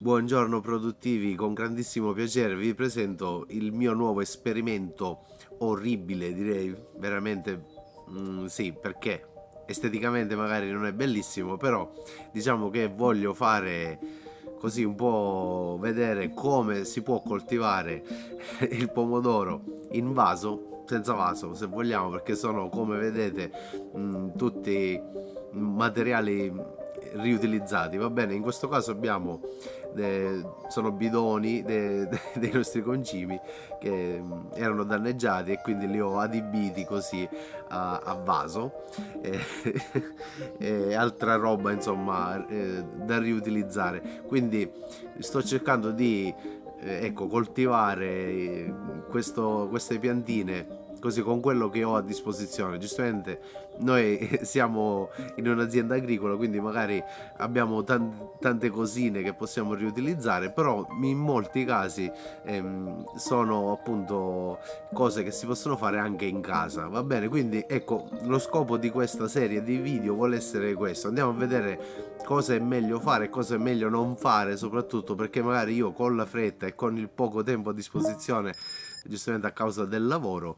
Buongiorno produttivi, con grandissimo piacere vi presento il mio nuovo esperimento orribile, direi veramente sì, perché esteticamente magari non è bellissimo, però diciamo che voglio fare così un po' vedere come si può coltivare il pomodoro in vaso, senza vaso se vogliamo, perché sono come vedete tutti materiali riutilizzati, va bene? In questo caso abbiamo sono bidoni dei nostri concimi che erano danneggiati e quindi li ho adibiti così a vaso e, e altra roba insomma da riutilizzare. Quindi sto cercando di ecco, coltivare queste piantine così con quello che ho a disposizione. Giustamente noi siamo in un'azienda agricola, quindi magari abbiamo tante cosine che possiamo riutilizzare, però in molti casi sono appunto cose che si possono fare anche in casa, va bene? Quindi ecco, lo scopo di questa serie di video vuole essere questo. Andiamo a vedere cosa è meglio fare e cosa è meglio non fare, soprattutto perché magari io con la fretta e con il poco tempo a disposizione, giustamente a causa del lavoro,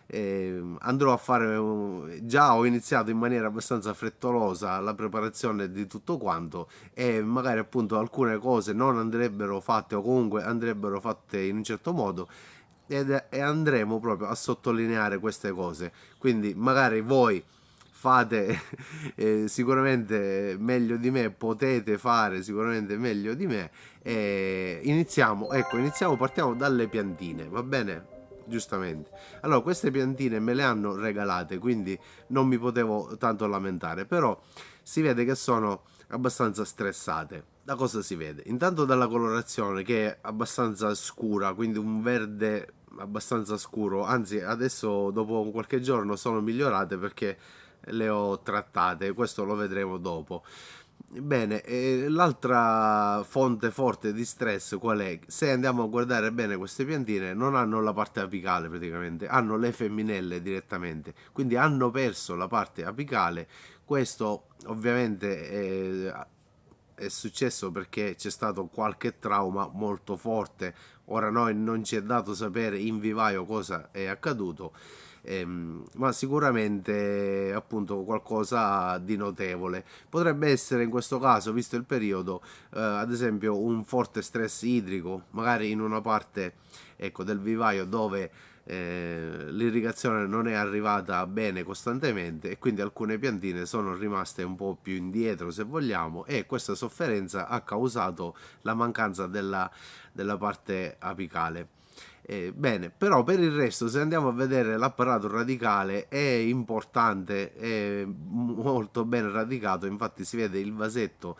andrò a fare già ho iniziato in maniera abbastanza frettolosa la preparazione di tutto quanto e magari appunto alcune cose non andrebbero fatte o comunque andrebbero fatte in un certo modo e andremo proprio a sottolineare queste cose. Quindi magari voi fate sicuramente meglio di me, potete fare sicuramente meglio di me. Iniziamo, ecco, partiamo dalle piantine, va bene? Giustamente. Allora, queste piantine me le hanno regalate, quindi non mi potevo tanto lamentare, però si vede che sono abbastanza stressate. Da cosa si vede? Intanto dalla colorazione che è abbastanza scura, quindi un verde abbastanza scuro, anzi adesso dopo qualche giorno sono migliorate perché le ho trattate, questo lo vedremo dopo. Bene, l'altra fonte forte di stress qual è? Se andiamo a guardare bene queste piantine non hanno la parte apicale praticamente, hanno le femminelle direttamente, quindi hanno perso la parte apicale. Questo ovviamente è successo perché c'è stato qualche trauma molto forte. Ora noi non ci è dato sapere in vivaio cosa è accaduto, ma sicuramente appunto qualcosa di notevole. Potrebbe essere in questo caso, visto il periodo, ad esempio un forte stress idrico, magari in una parte ecco, del vivaio dove l'irrigazione non è arrivata bene costantemente e quindi alcune piantine sono rimaste un po' più indietro se vogliamo e questa sofferenza ha causato la mancanza della parte apicale. Bene, però per il resto, se andiamo a vedere l'apparato radicale, è importante, è molto ben radicato. Infatti, si vede il vasetto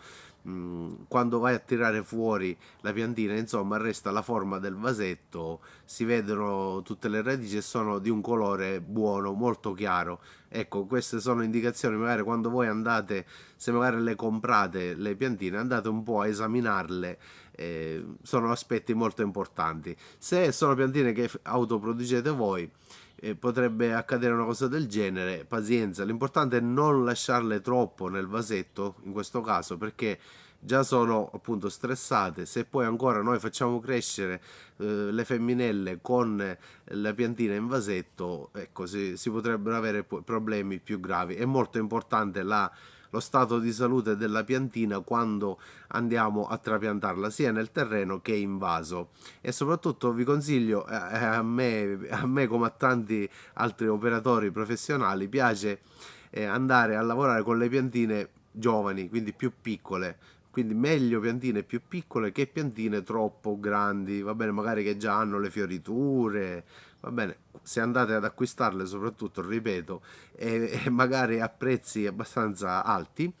quando vai a tirare fuori la piantina, insomma, resta la forma del vasetto, si vedono tutte le radici e sono di un colore buono, molto chiaro. Ecco, queste sono indicazioni, magari quando voi andate, se magari le comprate le piantine, andate un po' a esaminarle, sono aspetti molto importanti. Se sono piantine che autoproducete voi, potrebbe accadere una cosa del genere, pazienza, l'importante è non lasciarle troppo nel vasetto, in questo caso, perché già sono appunto stressate. Se poi ancora noi facciamo crescere le femminelle con la piantina in vasetto, ecco, si potrebbero avere problemi più gravi. È molto importante lo stato di salute della piantina quando andiamo a trapiantarla sia nel terreno che in vaso e soprattutto vi consiglio a me come a tanti altri operatori professionali piace andare a lavorare con le piantine giovani, quindi più piccole, quindi meglio piantine più piccole che piantine troppo grandi, va bene, magari che già hanno le fioriture, va bene, se andate ad acquistarle soprattutto, ripeto, e magari a prezzi abbastanza alti,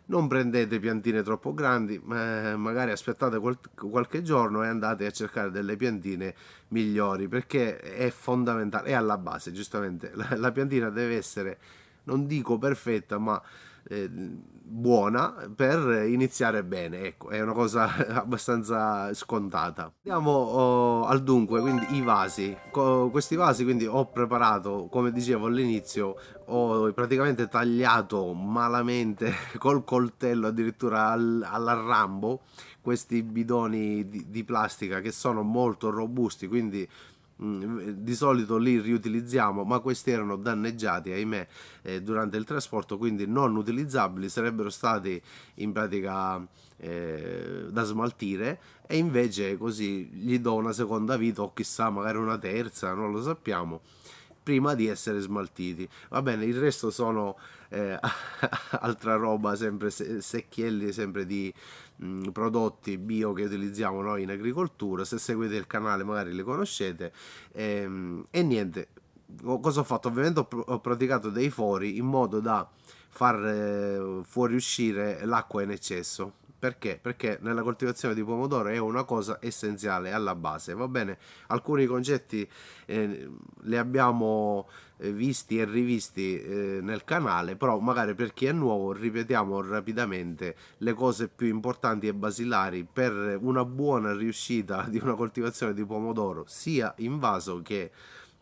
non prendete piantine troppo grandi, ma magari aspettate qualche giorno e andate a cercare delle piantine migliori perché è fondamentale, è alla base, giustamente, la piantina deve essere, non dico perfetta, ma buona per iniziare bene, ecco, è una cosa abbastanza scontata. Andiamo al dunque, quindi i vasi. Questi vasi, quindi ho preparato, come dicevo all'inizio, ho praticamente tagliato malamente col coltello addirittura alla Rambo questi bidoni di plastica che sono molto robusti, quindi di solito li riutilizziamo, ma questi erano danneggiati, ahimè, durante il trasporto, quindi non utilizzabili, sarebbero stati in pratica da smaltire, e invece così gli do una seconda vita o chissà magari una terza, non lo sappiamo, prima di essere smaltiti. Va bene, il resto sono altra roba, sempre secchielli, sempre di prodotti bio che utilizziamo noi in agricoltura. Se seguite il canale magari li conoscete. E niente, cosa ho fatto? Ovviamente ho praticato dei fori in modo da far fuoriuscire l'acqua in eccesso. Perché? Perché nella coltivazione di pomodoro è una cosa essenziale alla base, va bene? Alcuni concetti li abbiamo visti e rivisti nel canale, però magari per chi è nuovo ripetiamo rapidamente le cose più importanti e basilari per una buona riuscita di una coltivazione di pomodoro, sia in vaso che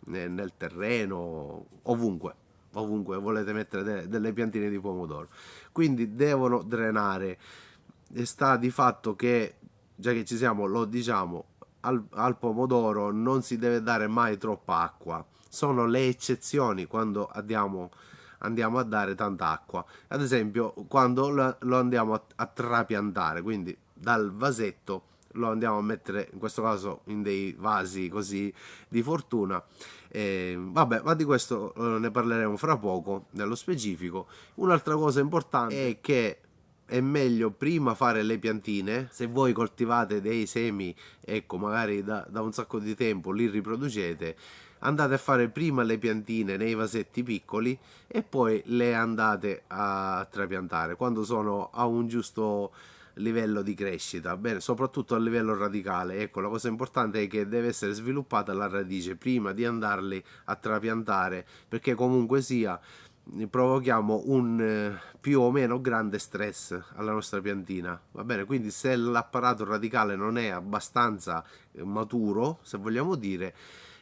nel terreno, ovunque volete mettere delle piantine di pomodoro. Quindi devono drenare. E sta di fatto che, già che ci siamo, lo diciamo, al pomodoro non si deve dare mai troppa acqua. Sono le eccezioni quando andiamo a dare tanta acqua. Ad esempio, quando lo andiamo a trapiantare, quindi dal vasetto lo andiamo a mettere, in questo caso in dei vasi così di fortuna. Vabbè, ma di questo ne parleremo fra poco nello specifico. Un'altra cosa importante è che è meglio prima fare le piantine. Se voi coltivate dei semi, ecco, magari da un sacco di tempo li riproducete, andate a fare prima le piantine nei vasetti piccoli e poi le andate a trapiantare quando sono a un giusto livello di crescita, bene, soprattutto a livello radicale. Ecco, la cosa importante è che deve essere sviluppata la radice prima di andarli a trapiantare, perché comunque sia provochiamo un più o meno grande stress alla nostra piantina, va bene? Quindi se l'apparato radicale non è abbastanza maturo, se vogliamo dire,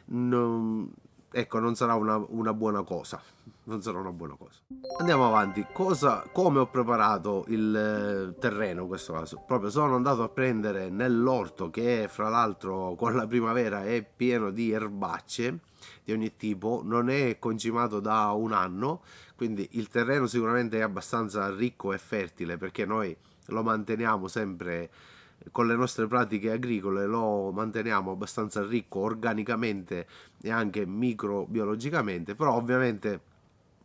non, ecco, non sarà una buona cosa. Non sarà una buona cosa. Andiamo avanti. Come ho preparato il terreno in questo caso? Proprio sono andato a prendere nell'orto, che fra l'altro con la primavera è pieno di erbacce di ogni tipo, non è concimato da un anno, quindi il terreno sicuramente è abbastanza ricco e fertile, perché noi lo manteniamo sempre con le nostre pratiche agricole, lo manteniamo abbastanza ricco organicamente e anche microbiologicamente, però ovviamente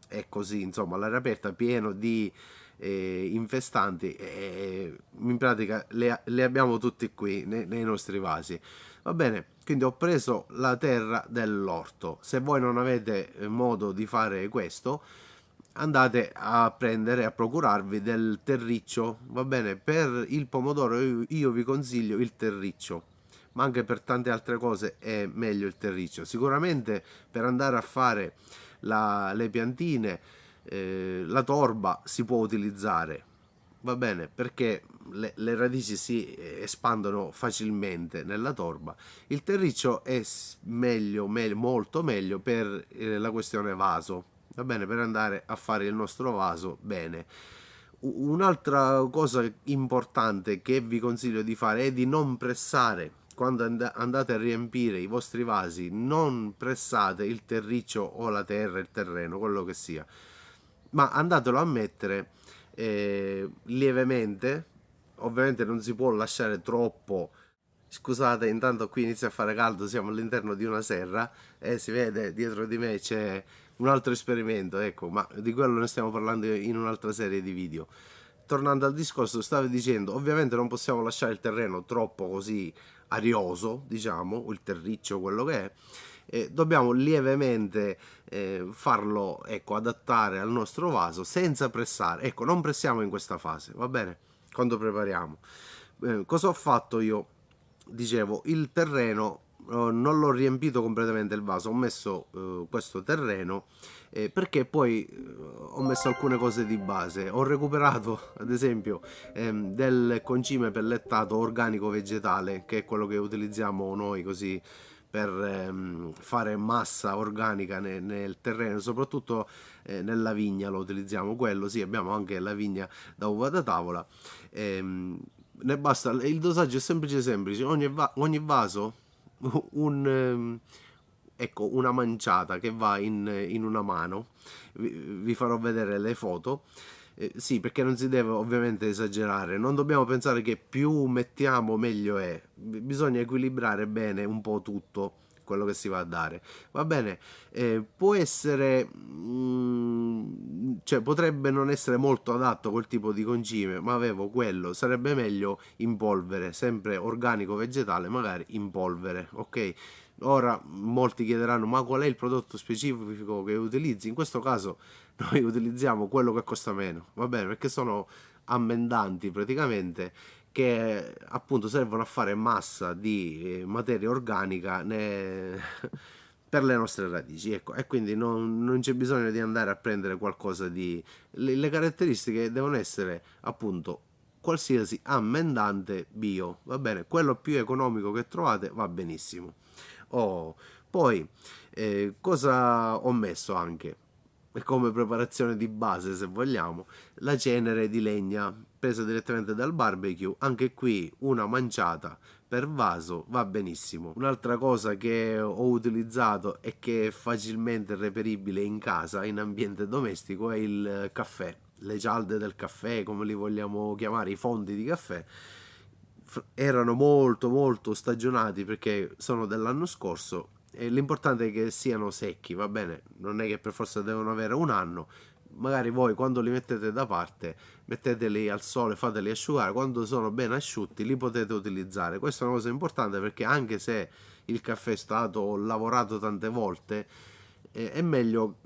è così, insomma, all'aria aperta pieno di infestanti, e in pratica le abbiamo tutti qui nei nostri vasi. Va bene, quindi ho preso la terra dell'orto. Se voi non avete modo di fare questo, andate a prendere, a procurarvi del terriccio. Va bene, per il pomodoro io vi consiglio il terriccio, ma anche per tante altre cose è meglio il terriccio. Sicuramente per andare a fare le piantine, la torba si può utilizzare, va bene, perché le radici si espandono facilmente nella torba. Il terriccio è molto meglio per la questione vaso, va bene, per andare a fare il nostro vaso bene. Un'altra cosa importante che vi consiglio di fare è di non pressare. Quando andate a riempire i vostri vasi, non pressate il terriccio o la terra, il terreno, quello che sia, ma andatelo a mettere lievemente. Ovviamente non si può lasciare troppo. Scusate, intanto qui inizia a fare caldo, siamo all'interno di una serra e si vede dietro di me c'è un altro esperimento, ecco, ma di quello ne stiamo parlando in un'altra serie di video. Tornando al discorso, stavo dicendo, ovviamente non possiamo lasciare il terreno troppo così arioso, diciamo, il terriccio, quello che è, dobbiamo lievemente farlo, ecco, adattare al nostro vaso senza pressare. Ecco, non pressiamo in questa fase, va bene? Quando prepariamo. Cosa ho fatto io? Dicevo, il terreno non l'ho riempito completamente il vaso, ho messo questo terreno perché poi ho messo alcune cose di base. Ho recuperato ad esempio del concime pellettato organico vegetale, che è quello che utilizziamo noi così per fare massa organica nel terreno, soprattutto nella vigna lo utilizziamo quello. Sì, abbiamo anche la vigna da uva da tavola. Ne basta, il dosaggio è semplice semplice, ogni vaso un, ecco, una manciata che va in una mano, vi farò vedere le foto. Sì, perché non si deve ovviamente esagerare, non dobbiamo pensare che più mettiamo meglio è, bisogna equilibrare bene un po' tutto quello che si va a dare. Va bene, può essere, cioè potrebbe non essere molto adatto quel tipo di concime, ma avevo quello, sarebbe meglio in polvere, sempre organico vegetale, magari in polvere, ok? Ora molti chiederanno ma qual è il prodotto specifico che utilizzi? In questo caso noi utilizziamo quello che costa meno, va bene? Perché sono ammendanti praticamente che appunto servono a fare massa di materia organica per le nostre radici, ecco, e quindi non c'è bisogno di andare a prendere qualcosa di... Le caratteristiche devono essere appunto qualsiasi ammendante bio, va bene? Quello più economico che trovate va benissimo. Oh, poi, cosa ho messo anche? Come preparazione di base, se vogliamo, la cenere di legna presa direttamente dal barbecue. Anche qui una manciata per vaso va benissimo. Un'altra cosa che ho utilizzato e che è facilmente reperibile in casa, in ambiente domestico, è il caffè. Le cialde del caffè, come li vogliamo chiamare, i fondi di caffè, erano molto molto stagionati perché sono dell'anno scorso e l'importante è che siano secchi, va bene? Non è che per forza devono avere un anno, magari voi quando li mettete da parte metteteli al sole, fateli asciugare, quando sono ben asciutti li potete utilizzare. Questa è una cosa importante perché anche se il caffè è stato lavorato tante volte, è meglio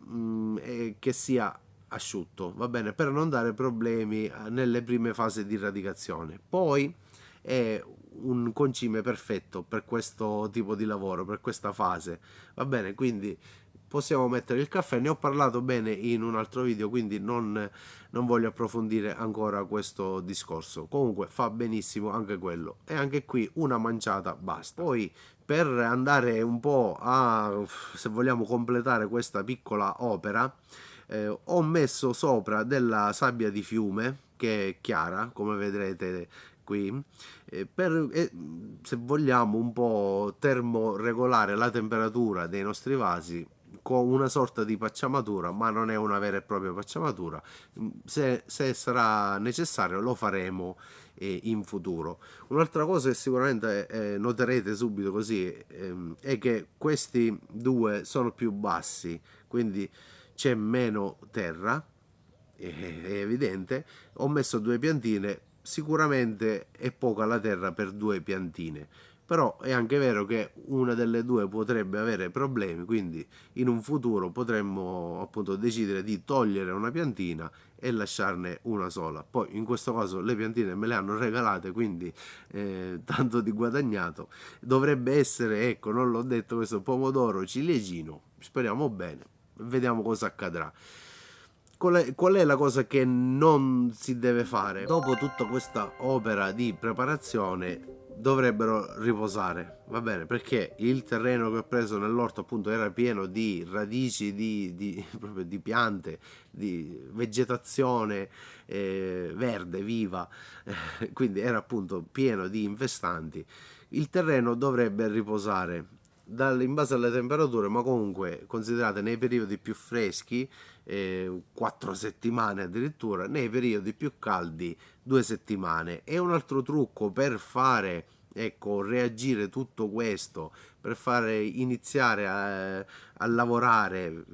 che sia asciutto, va bene? Per non dare problemi nelle prime fasi di radicazione. Poi è un concime perfetto per questo tipo di lavoro, per questa fase. Va bene, quindi possiamo mettere il caffè. Ne ho parlato bene in un altro video, quindi non voglio approfondire ancora questo discorso. Comunque fa benissimo anche quello. E anche qui una manciata basta. Poi per andare un po' a, se vogliamo completare questa piccola opera, ho messo sopra della sabbia di fiume che è chiara, come vedrete qui, se vogliamo un po' termoregolare la temperatura dei nostri vasi con una sorta di pacciamatura, ma non è una vera e propria pacciamatura. Se sarà necessario lo faremo in futuro. Un'altra cosa che sicuramente noterete subito così è che questi due sono più bassi, quindi c'è meno terra, è evidente. Ho messo due piantine, sicuramente è poca la terra per due piantine, però è anche vero che una delle due potrebbe avere problemi, quindi in un futuro potremmo appunto decidere di togliere una piantina e lasciarne una sola. Poi in questo caso le piantine me le hanno regalate, quindi tanto di guadagnato. Dovrebbe essere, ecco, non l'ho detto, questo pomodoro ciliegino, speriamo bene, vediamo cosa accadrà. Qual è la cosa che non si deve fare? Dopo tutta questa opera di preparazione dovrebbero riposare, va bene? Perché il terreno che ho preso nell'orto appunto era pieno di radici, proprio di piante, di vegetazione verde, viva, quindi era appunto pieno di infestanti. Il terreno dovrebbe riposare in base alle temperature, ma comunque considerate nei periodi più freschi 4 settimane addirittura, nei periodi più caldi 2 settimane. E un altro trucco per fare, ecco, reagire tutto questo, per fare iniziare a lavorare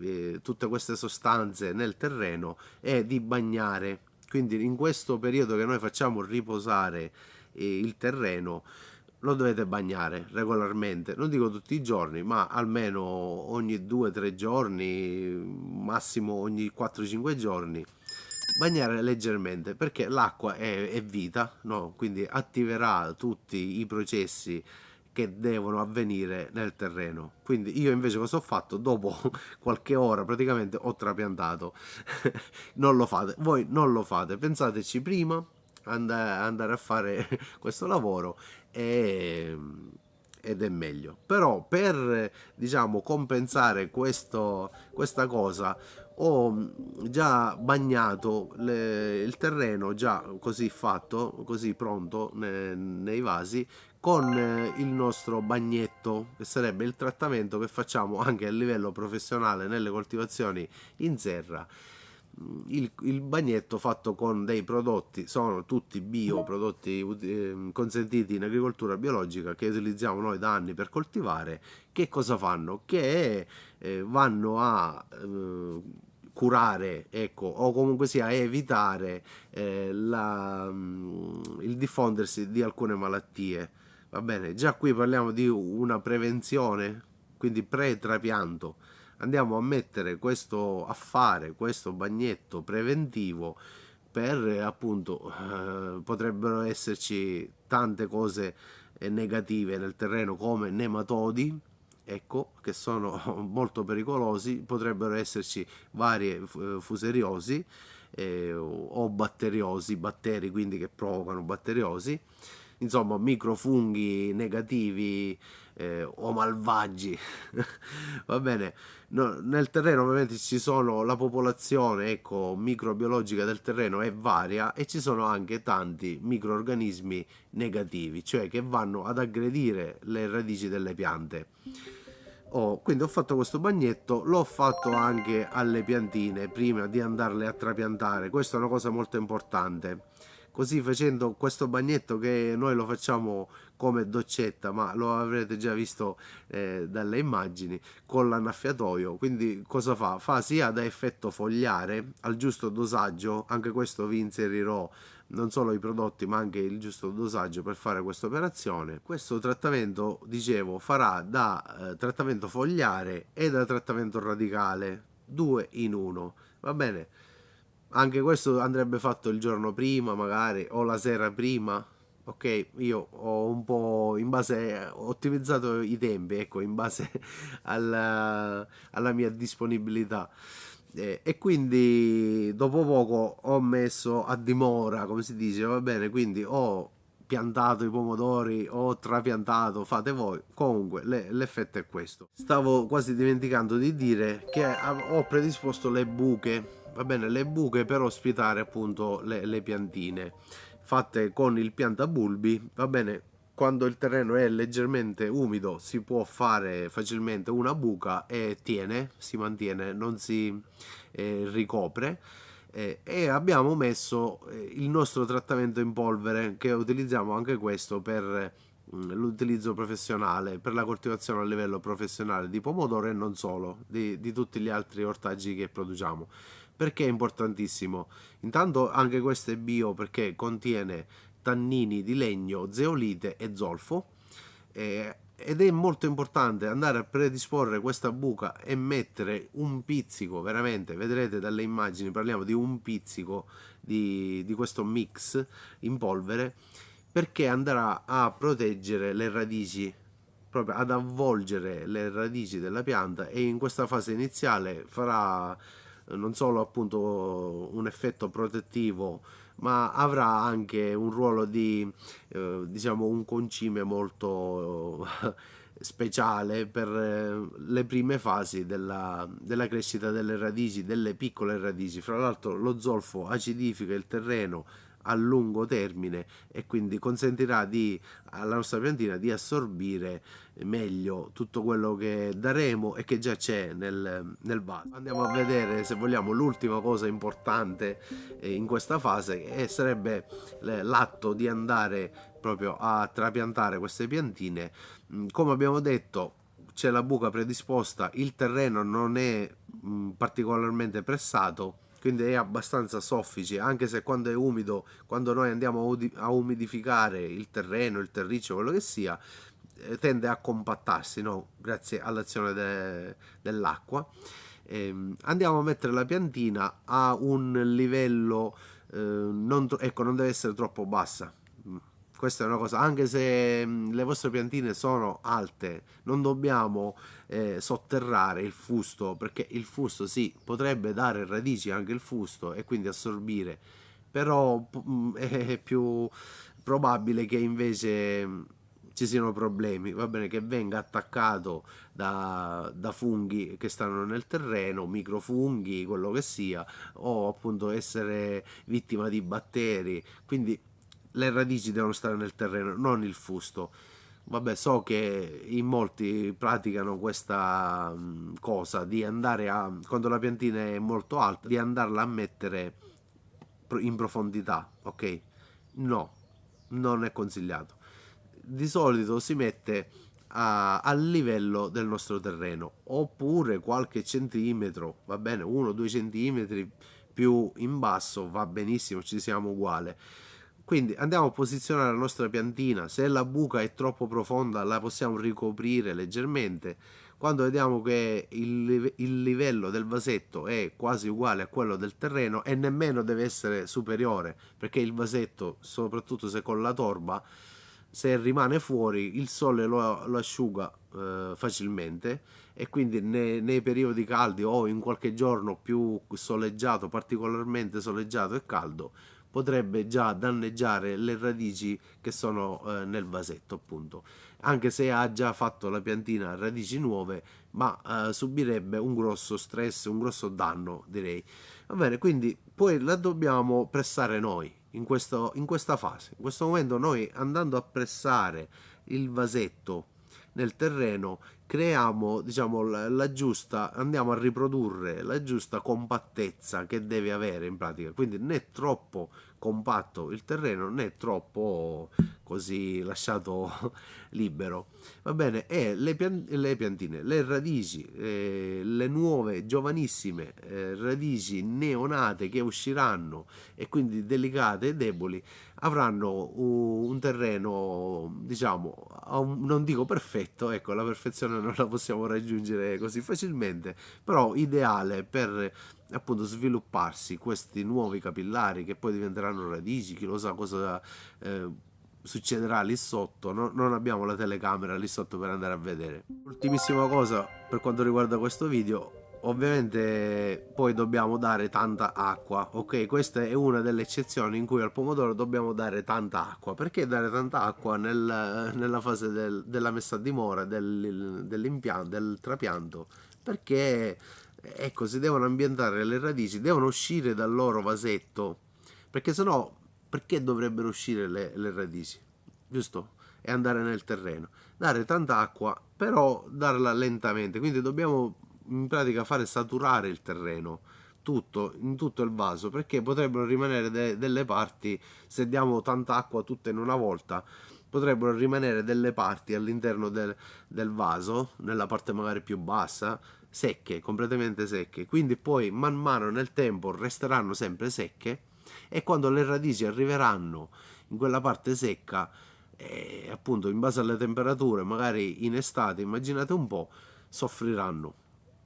tutte queste sostanze nel terreno, è di bagnare. Quindi in questo periodo che noi facciamo riposare il terreno, lo dovete bagnare regolarmente, non dico tutti i giorni, ma almeno ogni 2-3 giorni, massimo ogni 4-5 giorni, bagnare leggermente perché l'acqua è vita, no? Quindi attiverà tutti i processi che devono avvenire nel terreno. Quindi io invece cosa ho fatto? Dopo qualche ora praticamente ho trapiantato. Non lo fate, voi non lo fate, pensateci prima andare a fare questo lavoro e, ed è meglio. Però per diciamo compensare questa cosa ho già bagnato il terreno, già così fatto, così pronto nei vasi, con il nostro bagnetto, che sarebbe il trattamento che facciamo anche a livello professionale nelle coltivazioni in serra. Il bagnetto fatto con dei prodotti, sono tutti bio, prodotti consentiti in agricoltura biologica, che utilizziamo noi da anni per coltivare. Che cosa fanno? Che vanno a curare, ecco, o comunque sia a evitare il diffondersi di alcune malattie. Va bene, già qui parliamo di una prevenzione, quindi pre-trapianto. Andiamo a mettere questo, a fare questo bagnetto preventivo per appunto potrebbero esserci tante cose negative nel terreno come nematodi, ecco, che sono molto pericolosi, potrebbero esserci varie fuseriosi o batteriosi, batteri quindi che provocano batteriosi, insomma microfunghi negativi o malvagi. Va bene, no, nel terreno ovviamente ci sono la popolazione, ecco, microbiologica del terreno è varia e ci sono anche tanti microorganismi negativi, cioè che vanno ad aggredire le radici delle piante. Quindi ho fatto questo bagnetto, l'ho fatto anche alle piantine prima di andarle a trapiantare. Questa è una cosa molto importante. Così facendo questo bagnetto, che noi lo facciamo come doccetta, ma lo avrete già visto dalle immagini, con l'annaffiatoio. Quindi cosa fa? Fa sia da effetto fogliare al giusto dosaggio, anche questo vi inserirò non solo i prodotti ma anche il giusto dosaggio per fare questa operazione. Questo trattamento, dicevo, farà da trattamento fogliare e da trattamento radicale, due in uno. Va bene? Anche questo andrebbe fatto il giorno prima, magari, o la sera prima. Ok, io ho un po' in base, ho ottimizzato i tempi, ecco, in base alla mia disponibilità. E quindi dopo poco ho messo a dimora, come si dice, va bene, quindi ho piantato i pomodori, ho trapiantato, fate voi. Comunque, l'effetto è questo. Stavo quasi dimenticando di dire che ho predisposto le buche, va bene, le buche per ospitare appunto le piantine, fatte con il piantabulbi, va bene. Quando il terreno è leggermente umido si può fare facilmente una buca e tiene, si mantiene, non si ricopre. E abbiamo messo il nostro trattamento in polvere, che utilizziamo anche questo per l'utilizzo professionale, per la coltivazione a livello professionale di pomodoro e non solo, di tutti gli altri ortaggi che produciamo. Perché è importantissimo? Intanto anche questo è bio perché contiene tannini di legno, zeolite e zolfo, ed è molto importante andare a predisporre questa buca e mettere un pizzico, veramente, vedrete dalle immagini, parliamo di un pizzico di questo mix in polvere, perché andrà a proteggere le radici, proprio ad avvolgere le radici della pianta, e in questa fase iniziale farà non solo appunto un effetto protettivo, ma avrà anche un ruolo di diciamo un concime molto speciale per le prime fasi della crescita delle radici, delle piccole radici. Fra l'altro lo zolfo acidifica il terreno a lungo termine e quindi consentirà alla nostra piantina di assorbire meglio tutto quello che daremo e che già c'è nel vaso. Andiamo a vedere, se vogliamo, l'ultima cosa importante in questa fase, e sarebbe l'atto di andare proprio a trapiantare queste piantine. Come abbiamo detto, c'è la buca predisposta, il terreno non è particolarmente pressato, quindi è abbastanza soffice, anche se quando è umido, quando noi andiamo a umidificare il terreno, il terriccio, quello che sia, tende a compattarsi, no? Grazie all'azione dell'acqua. Andiamo a mettere la piantina a un livello ecco, non deve essere troppo bassa. Questa è una cosa, anche se le vostre piantine sono alte, non dobbiamo sotterrare il fusto, perché il fusto sì, potrebbe dare radici anche il fusto e quindi assorbire, però è più probabile che invece ci siano problemi, va bene, che venga attaccato da funghi che stanno nel terreno, microfunghi, quello che sia, o appunto essere vittima di batteri. Quindi le radici devono stare nel terreno, non il fusto. Vabbè, so che in molti praticano questa cosa di andare a, quando la piantina è molto alta, di andarla a mettere in profondità, ok? No, non è consigliato. Di solito si mette al livello del nostro terreno, oppure qualche centimetro, va bene, 1-2 centimetri più in basso va benissimo, ci siamo uguali. Quindi andiamo a posizionare la nostra piantina, se la buca è troppo profonda la possiamo ricoprire leggermente. Quando vediamo che il livello del vasetto è quasi uguale a quello del terreno e nemmeno deve essere superiore, perché il vasetto, soprattutto se con la torba, se rimane fuori il sole lo asciuga facilmente, e quindi nei periodi caldi o in qualche giorno più soleggiato, particolarmente soleggiato e caldo, potrebbe già danneggiare le radici che sono nel vasetto, appunto. Anche se ha già fatto la piantina radici nuove, ma subirebbe un grosso stress, un grosso danno, direi. Va bene, quindi poi la dobbiamo pressare noi in questa fase. In questo momento noi, andando a pressare il vasetto nel terreno, creiamo, diciamo, la giusta, andiamo a riprodurre la giusta compattezza che deve avere in pratica. Quindi né troppo compatto il terreno né troppo così lasciato libero. Va bene, e le piantine, le radici, le nuove giovanissime radici neonate che usciranno, e quindi delicate e deboli, avranno un terreno, diciamo, non dico perfetto, ecco, la perfezione non la possiamo raggiungere così facilmente, però ideale per appunto svilupparsi questi nuovi capillari che poi diventeranno radici. Chi lo sa cosa succederà lì sotto. Non abbiamo la telecamera lì sotto per andare a vedere. Ultimissima cosa per quanto riguarda questo video: ovviamente poi dobbiamo dare tanta acqua, ok? Questa è una delle eccezioni in cui al pomodoro dobbiamo dare tanta acqua. Perché dare tanta acqua nella fase della messa a dimora dell'impianto, del trapianto? Perché ecco, si devono ambientare le radici, devono uscire dal loro vasetto, perché sennò perché dovrebbero uscire le radici? Giusto? E andare nel terreno. Dare tanta acqua, però darla lentamente, quindi dobbiamo in pratica fare saturare il terreno tutto, in tutto il vaso, perché potrebbero rimanere delle parti, se diamo tanta acqua tutta in una volta, potrebbero rimanere delle parti all'interno del vaso, nella parte magari più bassa, secche, completamente secche. Quindi poi man mano nel tempo resteranno sempre secche, e quando le radici arriveranno in quella parte secca, appunto in base alle temperature, magari in estate, immaginate un po', soffriranno.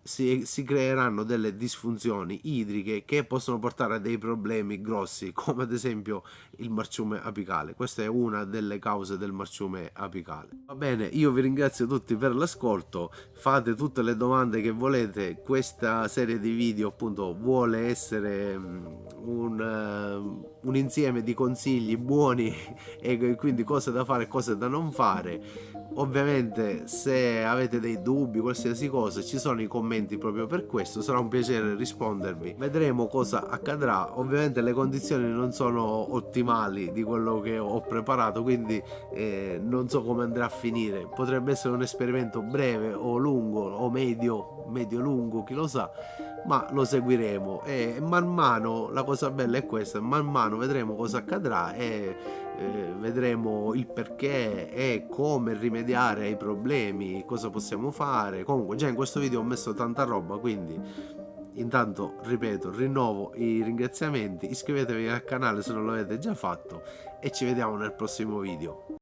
Si creeranno delle disfunzioni idriche che possono portare a dei problemi grossi, come ad esempio il marciume apicale. Questa è una delle cause del marciume apicale. Va bene, io vi ringrazio tutti per l'ascolto, fate tutte le domande che volete. Questa serie di video appunto vuole essere un insieme di consigli buoni e quindi cose da fare e cose da non fare. Ovviamente se avete dei dubbi, qualsiasi cosa, ci sono i commenti proprio per questo, sarà un piacere rispondervi. Vedremo cosa accadrà. Ovviamente le condizioni non sono ottimali di quello che ho preparato, quindi non so come andrà a finire. Potrebbe essere un esperimento breve o lungo o medio lungo, chi lo sa, ma lo seguiremo, e man mano, la cosa bella è questa, man mano vedremo cosa accadrà e vedremo il perché e come rimediare ai problemi, cosa possiamo fare. Comunque già in questo video ho messo tanta roba, quindi intanto ripeto, rinnovo i ringraziamenti, iscrivetevi al canale se non l'avete già fatto e ci vediamo nel prossimo video.